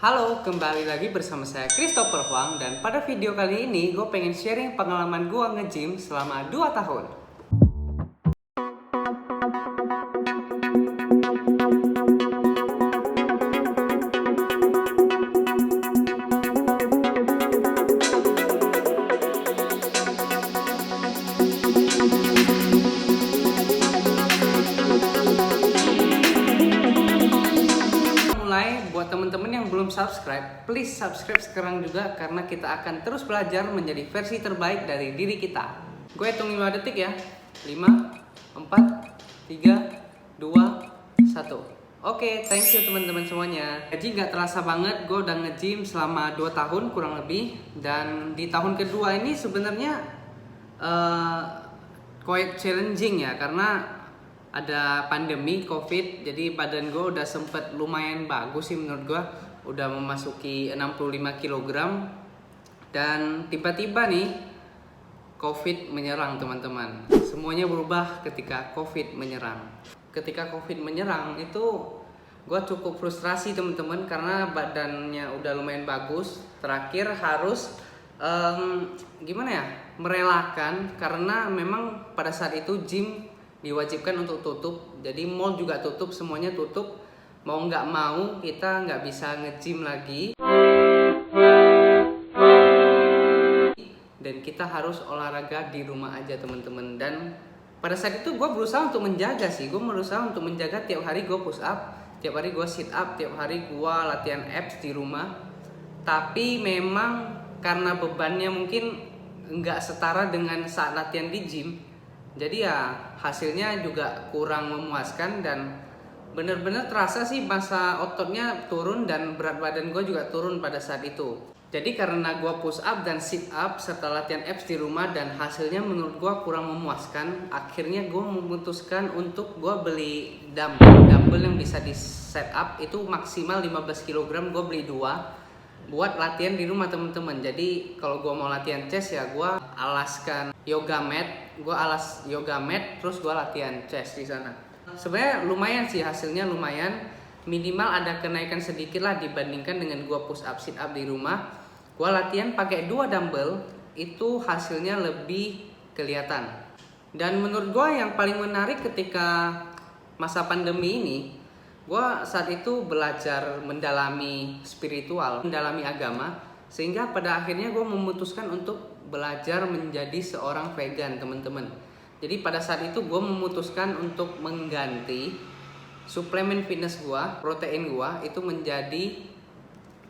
Halo, kembali lagi bersama saya Christopher Huang. Dan pada video kali ini gue pengen sharing pengalaman gue nge-gym selama 2 tahun. Buat temen-temen yang belum subscribe, please subscribe sekarang juga karena kita akan terus belajar menjadi versi terbaik dari diri kita. Gue hitung 5 detik ya. 5, 4, 3, 2, 1. Oke, thank you teman-teman semuanya. Jadi gak terasa banget gue udah nge-gym selama 2 tahun kurang lebih. Dan di tahun kedua ini sebenarnya quite challenging ya, karena ada pandemi COVID, jadi badan gue udah sempet lumayan bagus sih menurut gue, udah memasuki 65 kg. Dan tiba-tiba nih COVID menyerang teman-teman. Semuanya berubah ketika COVID menyerang. Ketika COVID menyerang itu gue cukup frustrasi teman-teman, karena badannya udah lumayan bagus. Terakhir harus merelakan, karena memang pada saat itu gym diwajibkan untuk tutup, jadi mall juga tutup, semuanya tutup. Mau nggak mau kita nggak bisa nge-gym lagi, dan kita harus olahraga di rumah aja teman-teman. Dan pada saat itu gue berusaha untuk menjaga tiap hari gue push up, tiap hari gue sit up, tiap hari gue latihan abs di rumah. Tapi memang karena bebannya mungkin nggak setara dengan saat latihan di gym, jadi ya hasilnya juga kurang memuaskan. Dan bener-bener terasa sih masa ototnya turun dan berat badan gue juga turun pada saat itu. Jadi karena gue push up dan sit up serta latihan abs di rumah dan hasilnya menurut gue kurang memuaskan, akhirnya gue memutuskan untuk gue beli dumbbell yang bisa di set up itu maksimal 15 kg. Gue beli 2 buat latihan di rumah teman-teman. Jadi kalau gue mau latihan chest ya gue alaskan yoga mat, terus gue latihan chest di sana. Sebenarnya lumayan sih hasilnya, lumayan, minimal ada kenaikan sedikit lah dibandingkan dengan gue push up sit up di rumah. Gue latihan pakai 2 dumbbell, itu hasilnya lebih kelihatan. Dan menurut gue yang paling menarik ketika masa pandemi ini, gue saat itu belajar mendalami spiritual, mendalami agama, sehingga pada akhirnya gue memutuskan untuk belajar menjadi seorang vegan teman-teman. Jadi pada saat itu gue memutuskan untuk mengganti suplemen fitness gue, protein gue itu menjadi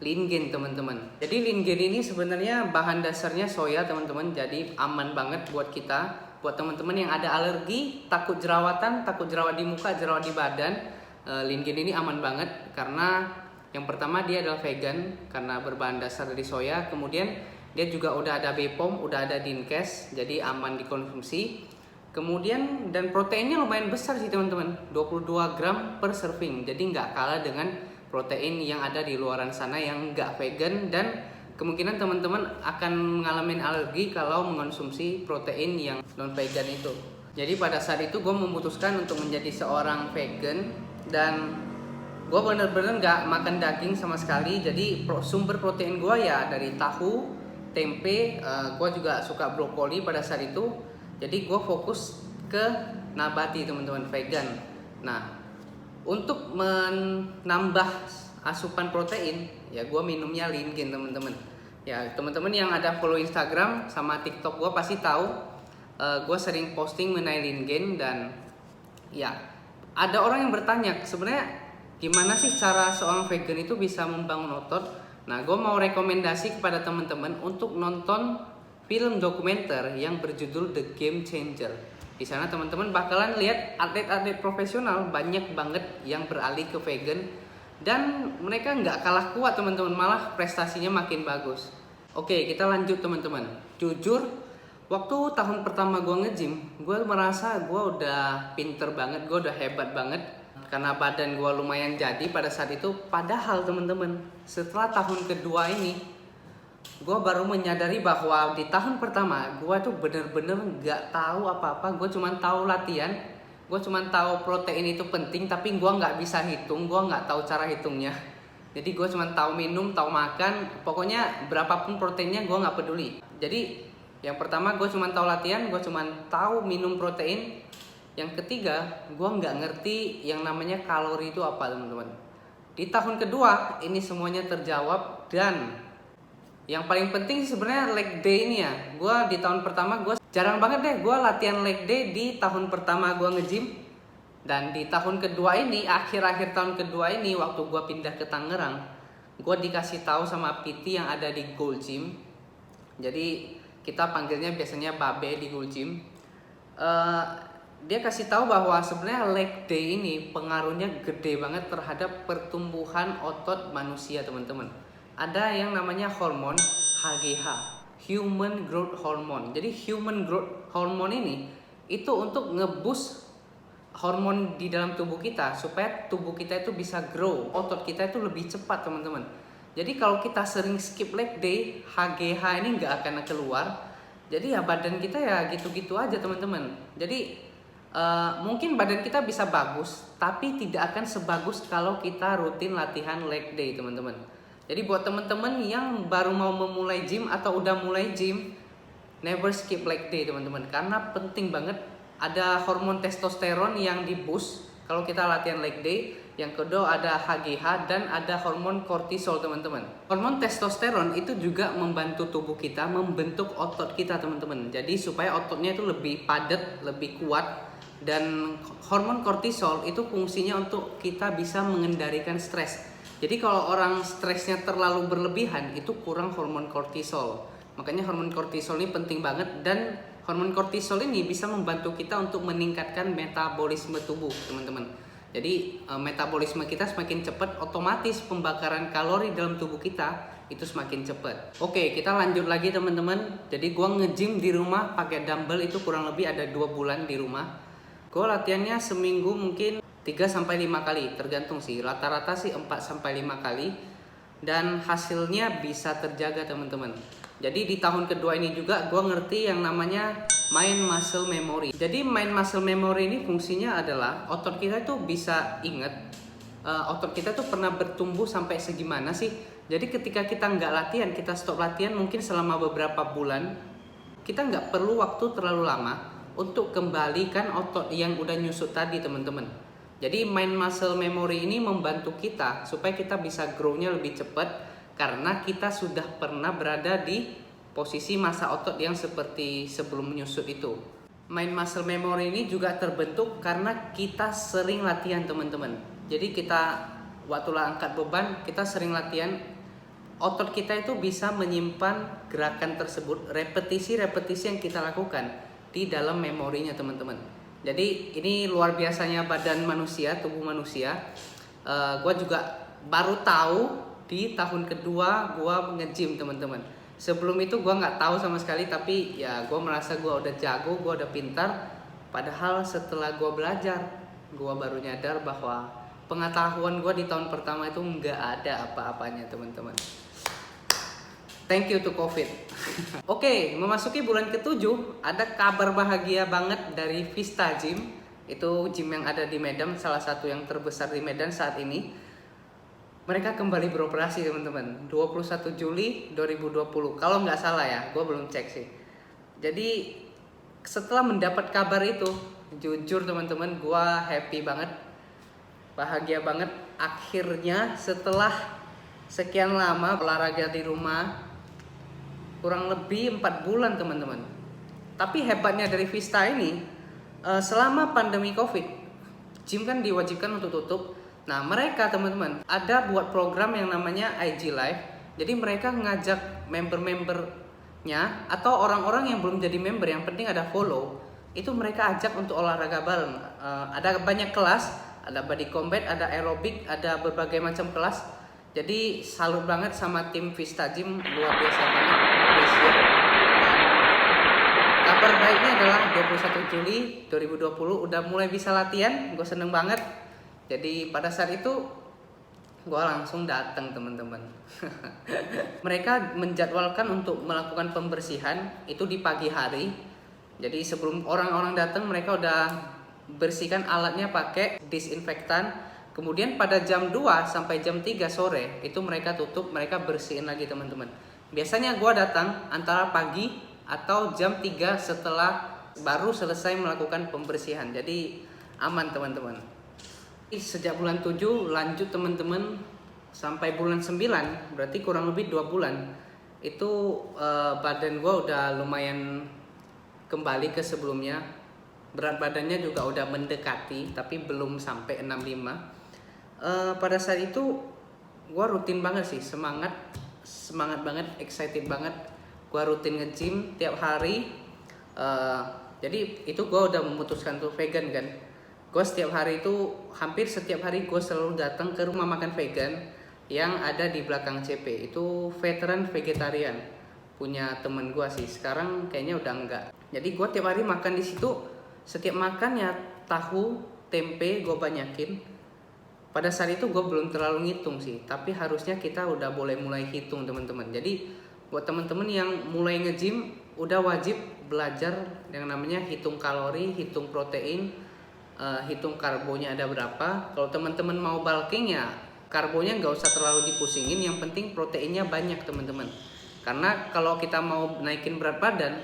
lean gain teman-teman. Jadi lean gain ini sebenarnya bahan dasarnya soya teman-teman, jadi aman banget buat kita, buat teman-teman yang ada alergi, takut jerawatan, takut jerawat di muka, jerawat di badan. Lean gain ini aman banget karena yang pertama dia adalah vegan karena berbahan dasar dari soya, kemudian dia juga udah ada BPOM, udah ada Dinkes, jadi aman dikonsumsi. Kemudian dan proteinnya lumayan besar sih teman-teman, 22 gram per serving, jadi nggak kalah dengan protein yang ada di luaran sana yang nggak vegan. Dan kemungkinan teman-teman akan mengalami alergi kalau mengonsumsi protein yang non vegan itu. Jadi pada saat itu gue memutuskan untuk menjadi seorang vegan. Dan gue bener-bener gak makan daging sama sekali. Jadi sumber protein gue ya dari tahu, tempe, gue juga suka brokoli pada saat itu. Jadi gue fokus ke nabati teman-teman, vegan. Nah, untuk menambah asupan protein ya gue minumnya lean gain teman-teman. Ya teman-teman yang ada follow Instagram sama TikTok gue pasti tahu, gue sering posting mengenai lean gain. Dan ya ada orang yang bertanya sebenarnya gimana sih cara seorang vegan itu bisa membangun otot. Nah, gue mau rekomendasi kepada teman-teman untuk nonton film dokumenter yang berjudul The Game Changer. Di sana teman-teman bakalan lihat atlet-atlet profesional banyak banget yang beralih ke vegan dan mereka nggak kalah kuat teman-teman, malah prestasinya makin bagus. Oke, kita lanjut teman-teman. Jujur, waktu tahun pertama gue nge-gym, gue merasa gue udah pinter banget, gue udah hebat banget karena badan gue lumayan jadi pada saat itu. Padahal teman-teman, setelah tahun kedua ini, gue baru menyadari bahwa di tahun pertama gue tuh bener-bener gak tahu apa-apa. Gue cuma tahu latihan, gue cuma tahu protein itu penting, tapi gue nggak bisa hitung, gue nggak tahu cara hitungnya. Jadi gue cuma tahu minum, tahu makan, pokoknya berapapun proteinnya gue nggak peduli. Jadi yang pertama gue cuma tahu latihan, gue cuma tahu minum protein. Yang ketiga, gue nggak ngerti yang namanya kalori itu apa, teman-teman. Di tahun kedua ini semuanya terjawab, dan yang paling penting sebenarnya leg day ini ya. Gue di tahun pertama gue jarang banget deh gue latihan leg day di tahun pertama gue nge-gym. Dan di tahun kedua ini, akhir-akhir tahun kedua ini, waktu gue pindah ke Tangerang, gue dikasih tahu sama PT yang ada di Gold Gym. Jadi kita panggilnya biasanya Babe di Gold Gym. Dia kasih tahu bahwa sebenarnya leg day ini pengaruhnya gede banget terhadap pertumbuhan otot manusia, teman-teman. Ada yang namanya hormon HGH, Human Growth Hormone. Jadi Human Growth Hormone ini itu untuk nge-boost hormon di dalam tubuh kita supaya tubuh kita itu bisa grow, otot kita itu lebih cepat, teman-teman. Jadi kalau kita sering skip leg day, HGH ini nggak akan keluar. Jadi ya badan kita ya gitu-gitu aja, teman-teman. Jadi mungkin badan kita bisa bagus, tapi tidak akan sebagus kalau kita rutin latihan leg day, teman-teman. Jadi buat teman-teman yang baru mau memulai gym atau udah mulai gym, never skip leg day, teman-teman, karena penting banget. Ada hormon testosteron yang di boost kalau kita latihan leg day. Yang kedua ada HGH dan ada hormon kortisol, teman-teman. Hormon testosteron itu juga membantu tubuh kita membentuk otot kita, teman-teman. Jadi supaya ototnya itu lebih padat, lebih kuat. Dan hormon kortisol itu fungsinya untuk kita bisa mengendalikan stres. Jadi kalau orang stresnya terlalu berlebihan, itu kurang hormon kortisol. Makanya hormon kortisol ini penting banget, dan hormon kortisol ini bisa membantu kita untuk meningkatkan metabolisme tubuh, teman-teman. Jadi metabolisme kita semakin cepat, otomatis pembakaran kalori dalam tubuh kita itu semakin cepat. Oke, kita lanjut lagi, teman-teman. Jadi gua nge-gym di rumah pakai dumbbell itu kurang lebih ada 2 bulan di rumah. Gua latihannya seminggu mungkin 3-5 kali, tergantung sih. Rata-rata sih 4-5 kali. Dan hasilnya bisa terjaga, teman-teman. Jadi di tahun kedua ini juga gue ngerti yang namanya mind muscle memory. Jadi mind muscle memory ini fungsinya adalah otot kita itu bisa ingat otot kita tuh pernah bertumbuh sampai segimana sih. Jadi ketika kita nggak latihan, kita stop latihan mungkin selama beberapa bulan, kita nggak perlu waktu terlalu lama untuk kembalikan otot yang udah nyusut tadi, teman-teman. Jadi mind muscle memory ini membantu kita supaya kita bisa grow-nya lebih cepat, karena kita sudah pernah berada di posisi masa otot yang seperti sebelum menyusut itu. Mind muscle memory ini juga terbentuk karena kita sering latihan, teman-teman. Jadi kita waktu angkat beban, kita sering latihan, otot kita itu bisa menyimpan gerakan tersebut, repetisi-repetisi yang kita lakukan di dalam memorinya, teman-teman. Jadi ini luar biasanya badan manusia, tubuh manusia. Gue juga baru tahu di tahun kedua gue nge-gym, teman-teman. Sebelum itu gue nggak tahu sama sekali, tapi ya gue merasa gue udah jago, gue udah pintar. Padahal setelah gue belajar, gue baru nyadar bahwa pengetahuan gue di tahun pertama itu nggak ada apa-apanya, teman-teman. Thank you to COVID. Oke, memasuki bulan ke-7, ada kabar bahagia banget dari Vista Gym. Itu gym yang ada di Medan, salah satu yang terbesar di Medan saat ini. Mereka kembali beroperasi, teman-teman, 21 Juli 2020. Kalau nggak salah ya, gue belum cek sih. Jadi setelah mendapat kabar itu, jujur teman-teman, gue happy banget, bahagia banget. Akhirnya setelah sekian lama olahraga di rumah, kurang lebih 4 bulan, teman-teman. Tapi hebatnya dari Vista ini, selama pandemi COVID, gym kan diwajibkan untuk tutup. Nah, mereka, teman-teman, ada buat program yang namanya IG Live. Jadi mereka ngajak member-membernya atau orang-orang yang belum jadi member, yang penting ada follow, itu mereka ajak untuk olahraga bareng. Ada banyak kelas, ada body combat, ada aerobik, ada berbagai macam kelas. Jadi salut banget sama tim Vista Gym, luar biasa banget. Kabar baiknya adalah 21 Juli 2020 udah mulai bisa latihan, gue seneng banget. Jadi pada saat itu gue langsung datang, teman-teman. Mereka menjadwalkan untuk melakukan pembersihan itu di pagi hari. Jadi sebelum orang-orang datang, mereka udah bersihkan alatnya pakai disinfektan Kemudian pada jam 2 sampai jam 3 sore itu mereka tutup, mereka bersihin lagi teman-teman. Biasanya gue datang antara pagi atau jam 3 setelah baru selesai melakukan pembersihan. Jadi aman teman-teman. Sejak bulan 7 lanjut teman-teman sampai bulan 9, berarti kurang lebih 2 bulan. Itu badan gue udah lumayan kembali ke sebelumnya. Berat badannya juga udah mendekati, tapi belum sampai 65. Pada saat itu gue rutin banget sih, semangat banget, excited banget. Gue rutin nge-gym tiap hari. Jadi itu gue udah memutuskan tuh vegan kan. Gue setiap hari itu, hampir setiap hari gue selalu datang ke rumah makan vegan yang ada di belakang CP. Itu veteran vegetarian, punya temen gue sih. Sekarang kayaknya udah enggak. Jadi gue tiap hari makan di situ. Setiap makan ya tahu, tempe gue banyakin. Pada saat itu gue belum terlalu ngitung sih, tapi harusnya kita udah mulai hitung teman-teman. Jadi buat teman-teman yang mulai nge-gym udah wajib belajar yang namanya hitung kalori, hitung protein, hitung karbonya ada berapa. Kalau teman-teman mau bulking ya karbonya nggak usah terlalu dipusingin, yang penting proteinnya banyak teman-teman. Karena kalau kita mau naikin berat badan,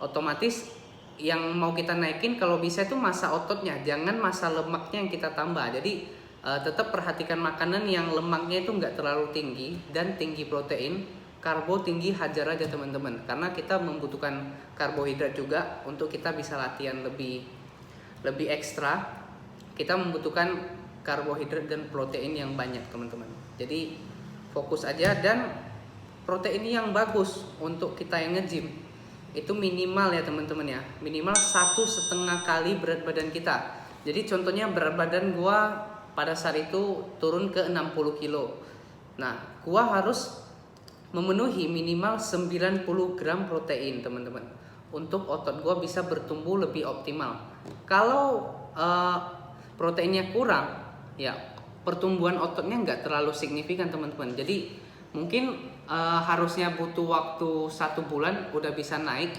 otomatis yang mau kita naikin kalau bisa itu massa ototnya, jangan massa lemaknya yang kita tambah. Jadi tetap perhatikan makanan yang lemaknya itu nggak terlalu tinggi dan tinggi protein, karbo tinggi hajar aja teman-teman. Karena kita membutuhkan karbohidrat juga untuk kita bisa latihan lebih ekstra. Kita membutuhkan karbohidrat dan protein yang banyak teman-teman. Jadi fokus aja, dan protein yang bagus untuk kita yang nge-gym itu minimal ya teman-teman ya, minimal 1,5 kali berat badan kita. Jadi contohnya berat badan gua pada saat itu turun ke 60 kilo. Nah, gua harus memenuhi minimal 90 gram protein teman-teman untuk otot gua bisa bertumbuh lebih optimal. Kalau proteinnya kurang, ya pertumbuhan ototnya nggak terlalu signifikan teman-teman. Jadi mungkin harusnya butuh waktu 1 bulan udah bisa naik.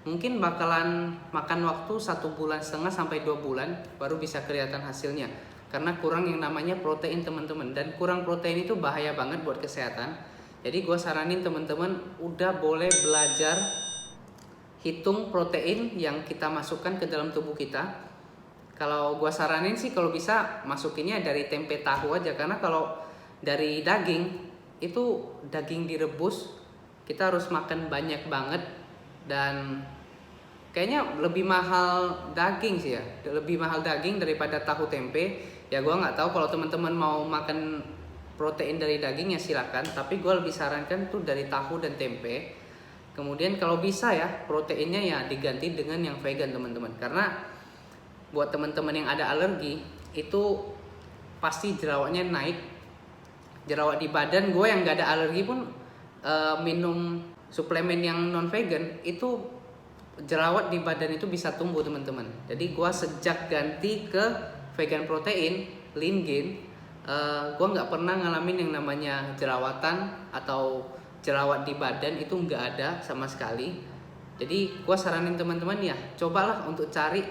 Mungkin bakalan makan waktu 1,5 bulan sampai 2 bulan baru bisa kelihatan hasilnya. Karena kurang yang namanya protein teman-teman, dan kurang protein itu bahaya banget buat kesehatan. Jadi gue saranin teman-teman udah boleh belajar hitung protein yang kita masukkan ke dalam tubuh kita. Kalau gue saranin sih kalau bisa masukinnya dari tempe tahu aja, karena kalau dari daging itu daging direbus kita harus makan banyak banget, dan kayaknya lebih mahal daging sih ya, lebih mahal daging daripada tahu tempe. Ya gue nggak tahu, kalau teman-teman mau makan protein dari daging ya silakan, tapi gue lebih sarankan tuh dari tahu dan tempe. Kemudian kalau bisa ya proteinnya ya diganti dengan yang vegan teman-teman, karena buat teman-teman yang ada alergi itu pasti jerawatnya naik, jerawat di badan. Gue yang nggak ada alergi pun minum suplemen yang non vegan itu jerawat di badan itu bisa tumbuh teman-teman. Jadi gue sejak ganti ke vegan protein, lean gain, gue nggak pernah ngalamin yang namanya jerawatan atau jerawat di badan, itu nggak ada sama sekali. Jadi gue saranin teman-teman ya cobalah untuk cari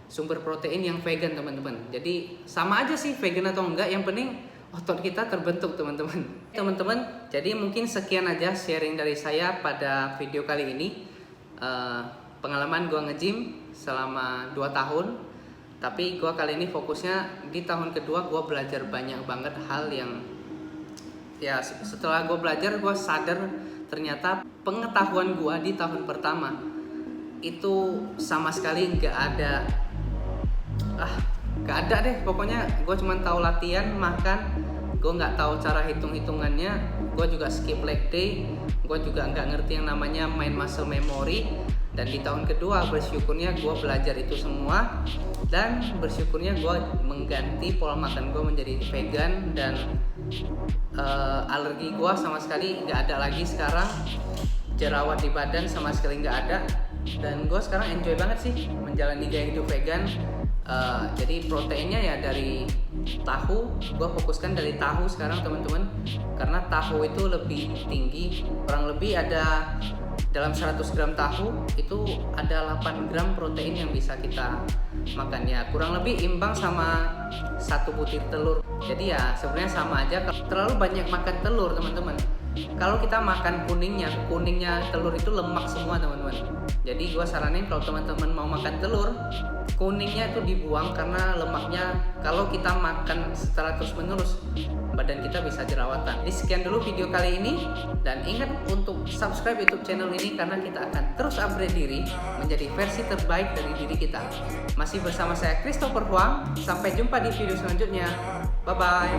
sumber protein yang vegan teman-teman. Jadi sama aja sih vegan atau enggak, yang penting otot kita terbentuk teman-teman. Teman-teman, jadi mungkin sekian aja sharing dari saya pada video kali ini. Pengalaman gue nge-gym selama 2 tahun, tapi gue kali ini fokusnya di tahun kedua. Gue belajar banyak banget hal yang ya setelah gue belajar gue sadar ternyata pengetahuan gue di tahun pertama itu sama sekali nggak ada deh. Pokoknya gue cuma tahu latihan, makan, gue nggak tahu cara hitung-hitungannya. Gue juga skip leg day, gue juga nggak ngerti yang namanya main muscle memory. Dan di tahun kedua bersyukurnya gue belajar itu semua, dan bersyukurnya gue mengganti pola makan gue menjadi vegan, dan alergi gue sama sekali nggak ada lagi sekarang. Jerawat di badan sama sekali nggak ada, dan gue sekarang enjoy banget sih menjalani gaya hidup vegan. Jadi proteinnya ya dari tahu, gue fokuskan dari tahu sekarang teman-teman, karena tahu itu lebih tinggi, kurang lebih ada dalam 100 gram tahu itu ada 8 gram protein yang bisa kita makan, ya kurang lebih imbang sama 1 butir telur. Jadi ya sebenarnya sama aja. Terlalu banyak makan telur teman-teman, kalau kita makan kuningnya telur itu lemak semua teman-teman. Jadi gue saranin kalau teman-teman mau makan telur, kuningnya itu dibuang karena lemaknya kalau kita makan secara terus menerus badan kita bisa jerawatan. Jadi sekian dulu video kali ini, dan ingat untuk subscribe YouTube channel ini karena kita akan terus upgrade diri menjadi versi terbaik dari diri kita. Masih bersama saya Christopher Huang, sampai jumpa di video selanjutnya. Bye bye.